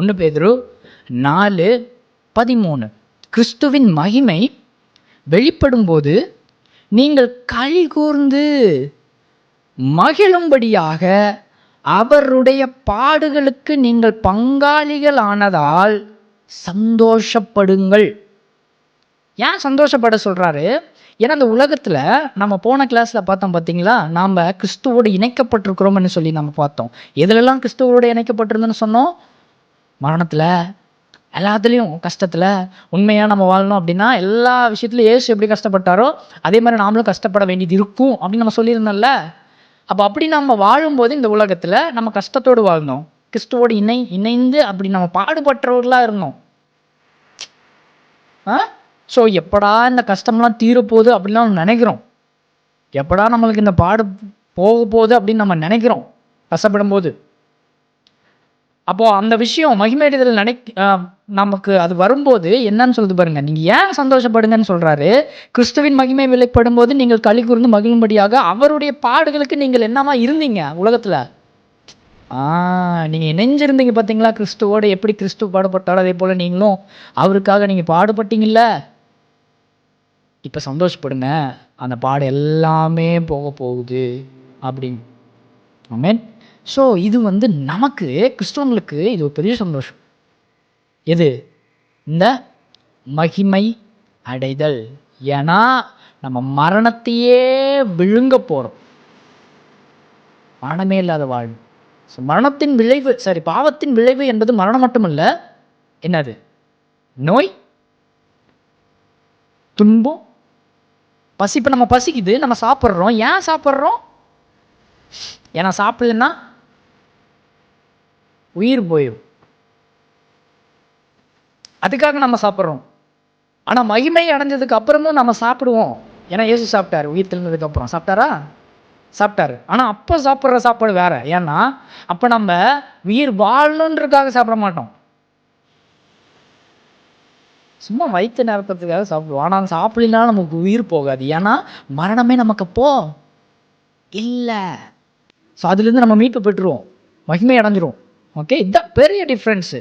1 பேதுரு 4:13 கிறிஸ்துவின் மகிமை வெளிப்படும்போது நீங்கள் களி கூர்ந்து மகிழும்படியாக அவருடைய பாடுகளுக்கு நீங்கள் பங்காளிகள் ஆனதால் சந்தோஷப்படுங்கள். ஏன் சந்தோஷப்பட சொல்றாரு? ஏன்னா அந்த உலகத்துல நம்ம போன கிளாஸ்ல பார்த்தோம் பார்த்தீங்களா, நாம கிறிஸ்துவோடு இணைக்கப்பட்டிருக்கிறோம்னு சொல்லி நம்ம பார்த்தோம். எதுலெல்லாம் கிறிஸ்துவோடு இணைக்கப்பட்டிருந்தோன்னு சொன்னோம்? மரணத்துல, எல்லாத்துலேயும் கஷ்டத்துல. உண்மையா நம்ம வாழணும் அப்படின்னா எல்லா விஷயத்துலையும் இயேசு எப்படி கஷ்டப்பட்டாரோ அதே மாதிரி நாமளும் கஷ்டப்பட வேண்டியது இருக்கும் அப்படின்னு நம்ம சொல்லியிருந்தோம்ல. அப்போ அப்படி நம்ம வாழும்போது இந்த உலகத்துல நம்ம கஷ்டத்தோடு வாழணும். கிறிஸ்துவோடு இணைந்து அப்படி நம்ம பாடுபட்டவர்களா இருந்தோம். ஸோ எப்படா இந்த கஷ்டம்லாம் தீரப்போகுது அப்படின்லாம் நம்ம நினைக்கிறோம். எப்படா நம்மளுக்கு இந்த பாடு போக போகுது அப்படின்னு நம்ம நினைக்கிறோம் கஷ்டப்படும் போது. அப்போது அந்த விஷயம் மகிமையடைதல் நமக்கு அது வரும்போது என்னன்னு சொல்லுது பாருங்க. நீங்கள் ஏன் சந்தோஷப்படுங்கன்னு சொல்கிறாரு? கிறிஸ்துவின் மகிமை வெளிப்படும் போது நீங்கள் களி கூர்ந்து மகிழும்படியாக அவருடைய பாடுகளுக்கு நீங்கள் என்னமா இருந்தீங்க உலகத்தில். நீங்கள் இணைஞ்சிருந்தீங்க பார்த்தீங்களா கிறிஸ்துவோடு. எப்படி கிறிஸ்து பாடுபட்டாரோ அதே போல் நீங்களும் அவருக்காக நீங்கள் பாடுபட்டீங்கல்ல. இப்போ சந்தோஷப்படுங்க, அந்த பாடு எல்லாமே போக போகுது அப்படின்னு. ஆமென். ஸோ இது நமக்கு கிறிஸ்தவங்களுக்கு இது ஒரு பெரிய சந்தோஷம். எது? இந்த மகிமை அடைதல். ஏன்னா நம்ம மரணத்தையே விழுங்க போகிறோம். மரணமே இல்லாத வாழ்வு. ஸோ மரணத்தின் விளைவு, பாவத்தின் விளைவு என்பது மரணம் மட்டுமல்ல. என்னது? நோய், துன்பம், பசி. இப்போ நம்ம பசிக்குது, நம்ம சாப்பிட்றோம். ஏன் சாப்பிட்றோம்? ஏன்னா சாப்பிடலன்னா உயிர் போயிடும். அதுக்காக நம்ம சாப்பிட்றோம். ஆனால் மகிமை அடைஞ்சதுக்கு அப்புறமும் நம்ம சாப்பிடுவோம். ஏன்னா இயேசு சாப்பிட்டாரு. உயிர் தெழுந்ததுக்கு அப்புறம் சாப்பிட்டாரா? சாப்பிட்டாரு. ஆனால் அப்போ சாப்பிட்ற சாப்பாடு வேற. ஏன்னா அப்போ நம்ம உயிர் வாழணுன்றதுக்காக சாப்பிட மாட்டோம். சும்மா வயிற்று நிரப்பத்துக்காக சாப்பிடுவோம். ஆனால் சாப்பிடலாம் நமக்கு உயிர் போகாது. ஏன்னா மரணமே நமக்கு அப்போ இல்லை. ஸோ அதுலேருந்து நம்ம மீட்பு பெற்றுருவோம், மகிமை அடைஞ்சிரும். ஓகே, இதுதான் பெரிய டிஃப்ரென்ஸு.